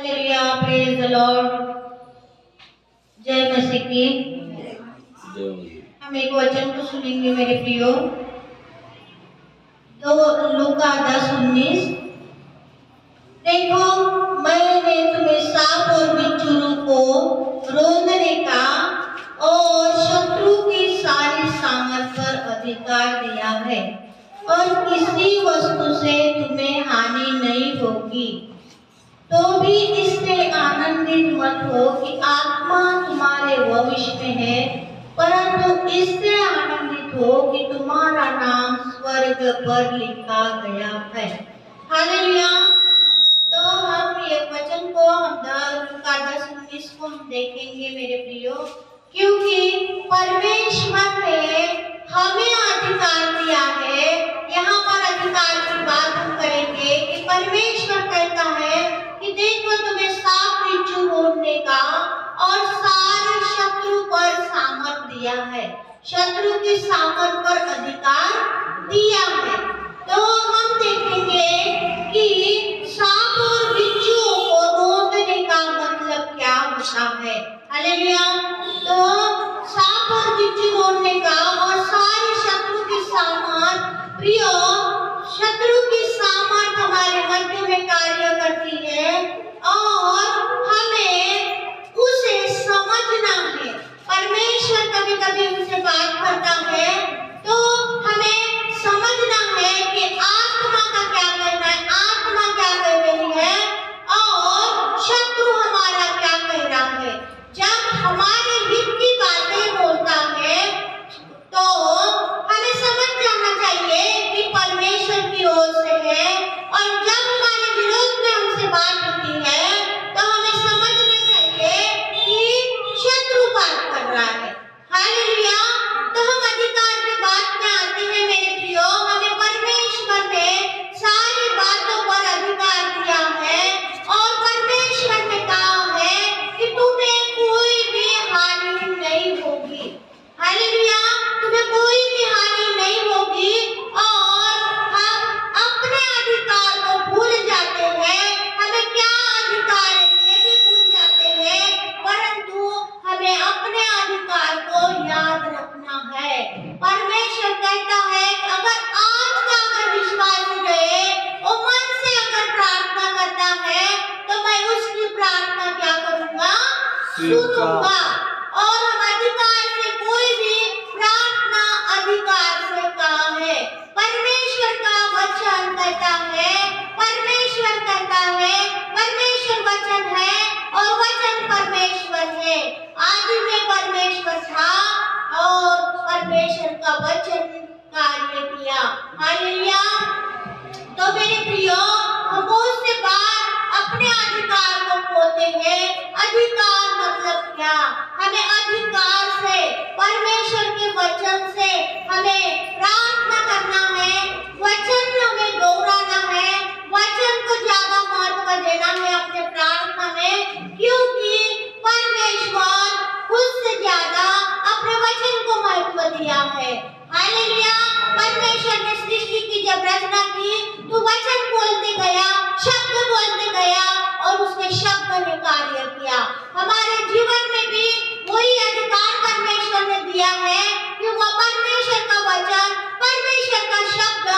Hallelujah, praise the Lord. जय मसीह की। हम एक वचन को सुनेंगे मेरे प्रियो। तो लूका 10:19, देखो मैंने तुम्हें सांप और बिच्छू को रोकने का और शत्रु की सारी सामर्थ पर अधिकार दिया है और किसी वस्तु से तुम्हें हानि नहीं होगी। तो भी इससे आनंदित मत हो कि आत्मा तुम्हारे भविष्य में है, परंतु इससे आनंदित हो कि तुम्हारा नाम स्वर्ग पर लिखा गया है। हालेलुया। तो हम ये वचन को लूका 10:19 को हम देखेंगे मेरे प्रियो, क्योंकि परमेश्वर ने हमें अधिकार दिया है। यहाँ पर अधिकार की बात हम करेंगे कि परमेश्वर कहता है कि देखो तुम्हें सांप बिच्छू होने का और सारे शत्रु पर सामर्थ दिया है, शत्रु की सामर्थ पर अधिकार दिया है। तो हम देखेंगे कि सांप और बिच्छू को रोकने का मतलब क्या होता है। हालेलुया। तो सांप और बिच्छू रोकने का और सारे शत्रु की सामर्थ, प्रियो शत्रु की सामर्थ हमारे मध्य में कार्य करती है और हमें उसे समझना है। परमेश्वर कभी कभी उनसे बात करता है तो हमें समझना है कि आत्मा का क्या कहना है, आत्मा क्या कह रही है और शत्रु हमारा क्या कह रहा है। जब हमारे हित की बातें बोलता है तो हमें समझ जाना चाहिए कि परमेश्वर की ओर से है, और जब हमारे विरोध में हमसे बात होती है तो हमें समझना चाहिए कि शत्रु बात कर रहा है। हालेलुया। तो हम अधिकार की बात में आते हैं मेरे प्रियो। हमें परमेश्वर ने सारी बातों पर अधिकार दिया है और परमेश्वर ने कहा है कि तुम्हें कोई भी हानि नहीं होगी। हालेलुया। तुम्हें कोई भी हानि नहीं होगी और हम अपने अधिकार को भूल जाते हैं। हमें क्या अधिकार है ये भी भूल जाते हैं, परंतु हमें अपने अधिकार को याद रखना है। परमेश्वर कहता है कि अगर आज का अगर विश्वास रहे और मन से अगर प्रार्थना करता है तो मैं उसकी प्रार्थना क्या करूंगा, सुनूंगा। और हम अधिकार से कोई भी प्रार्थना अधिकार से कहा है। परमेश्वर का वचन कहता है, परमेश्वर कहता है, परमेश्वर वचन है और वचन परमेश्वर है। आदि में परमेश्वर था और परमेश्वर का वचन कार्य किया। हालेलुया। तो मेरे प्रियो, हम बहुत से बार अपने अधिकार को खोते हैं। अधिकार मतलब क्या? हमें अधिकार से, परमेश्वर के वचन से हमें प्रार्थना करना है, वचन हमें दोहराना है, वचन को ज्यादा महत्व देना है अपने प्रार्थना में, क्योंकि परमेश्वर खुद से ज्यादा अपने वचन को महत्व दिया है। हालेलुया। परमेश्वर ने सृष्टि की जब रचना की तो वचन बोलते गया, शब्द बोलते गया और उसके शब्द ने कार्य किया। हमारे जीवन में भी वही अधिकार परमेश्वर ने दिया है कि वो परमेश्वर का वचन, परमेश्वर का शब्द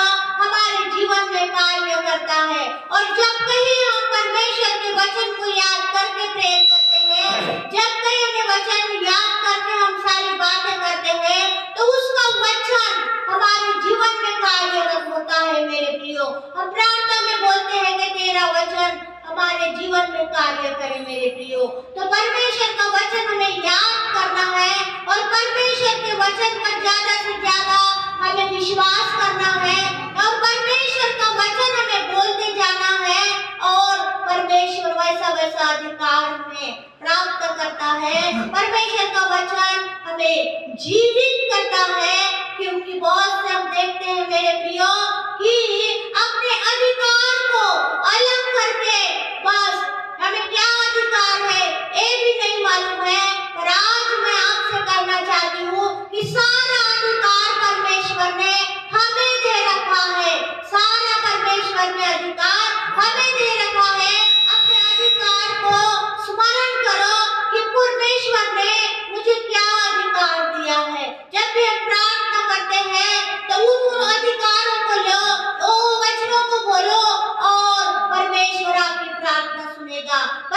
हमारे जीवन में कार्य करता है। और जब कहीं हम परमेश्वर के वचन को याद करके प्रेयर करते हैं, जब कहीं हमें वचन याद करके हम सारी बातें करते हैं तो उसका वचन हमारे जीवन में कार्यरत होता है मेरे प्रियो। हम प्रार्थना में बोलते हैं कि तेरा वचन हमारे जीवन में कार्य करे मेरे प्रियो। तो परमेश्वर का वचन हमें याद करना है और परमेश्वर के वचन पर ज्यादा से ज्यादा हमें विश्वास करना है और परमेश्वर का वचन हमें बोलते जाना है और परमेश्वर वैसा वैसा अधिकार हमें प्राप्त करता है। परमेश्वर का वचन हमें जीवित करता है, क्योंकि बहुत से हम देखते हैं मेरे प्रियो कि अपने अधिकार को अलग करके बस हमें क्या अधिकार है ये भी नहीं मालूम है। पर आज मैं आपसे कहना चाहती हूँ कि सारा अधिकार परमेश्वर ने हमें दे रखा है, सारा परमेश्वर ने अधिकार हमें दे रखा है। अपने अधिकार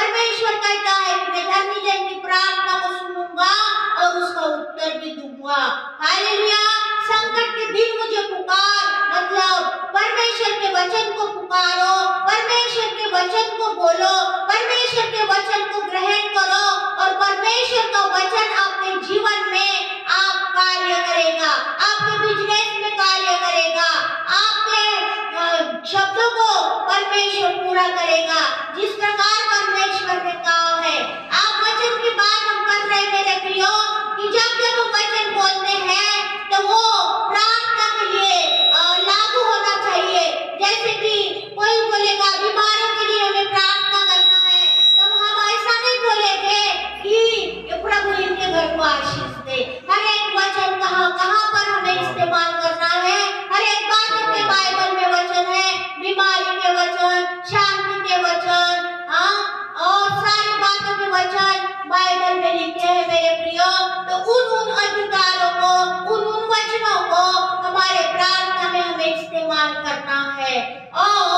परमेश्वर कहता है कि मैं धर्मी जन की प्रार्थना को सुनूंगा और उसका उत्तर भी दूंगा। हालेलुया। संकट के दिन मुझे पुकार, मतलब परमेश्वर के वचन को पुकारो, परमेश्वर के वचन को बोलो, परमेश्वर के वचन को ग्रहण करो और परमेश्वर का वचन अपने जीवन में आप कार्य करेगा, आपके बिजनेस में कार्य करेगा, आपके शब्दों को परमेश्वर पूरा करेगा जिस प्रकार परमेश्वर ने कहा है। आप वचन की बात हम कर रहे मेरे प्रियो कि जब जब हम वचन बोलते हैं तो वो प्रार्थना के लिए लागू होना चाहिए। जैसे कि कोई बोलेगा बीमारों के लिए हमें प्रार्थना करना है, तो हम ऐसा नहीं बोलेंगे कि प्रभु इनके घर को आशीष दे। हर एक वचन कहाँ कहाँ पर हमें इस्तेमाल करना है, हर एक बात अपने बाइबल में वचन है, बीमारी के वचन, शांति के वचन, और सारी बातों के वचन बाइबल में लिखे हैं मेरे प्रियो। तो उन अधिकारों को, उन वचनों को हमारे प्रार्थना में हमें इस्तेमाल करना है। और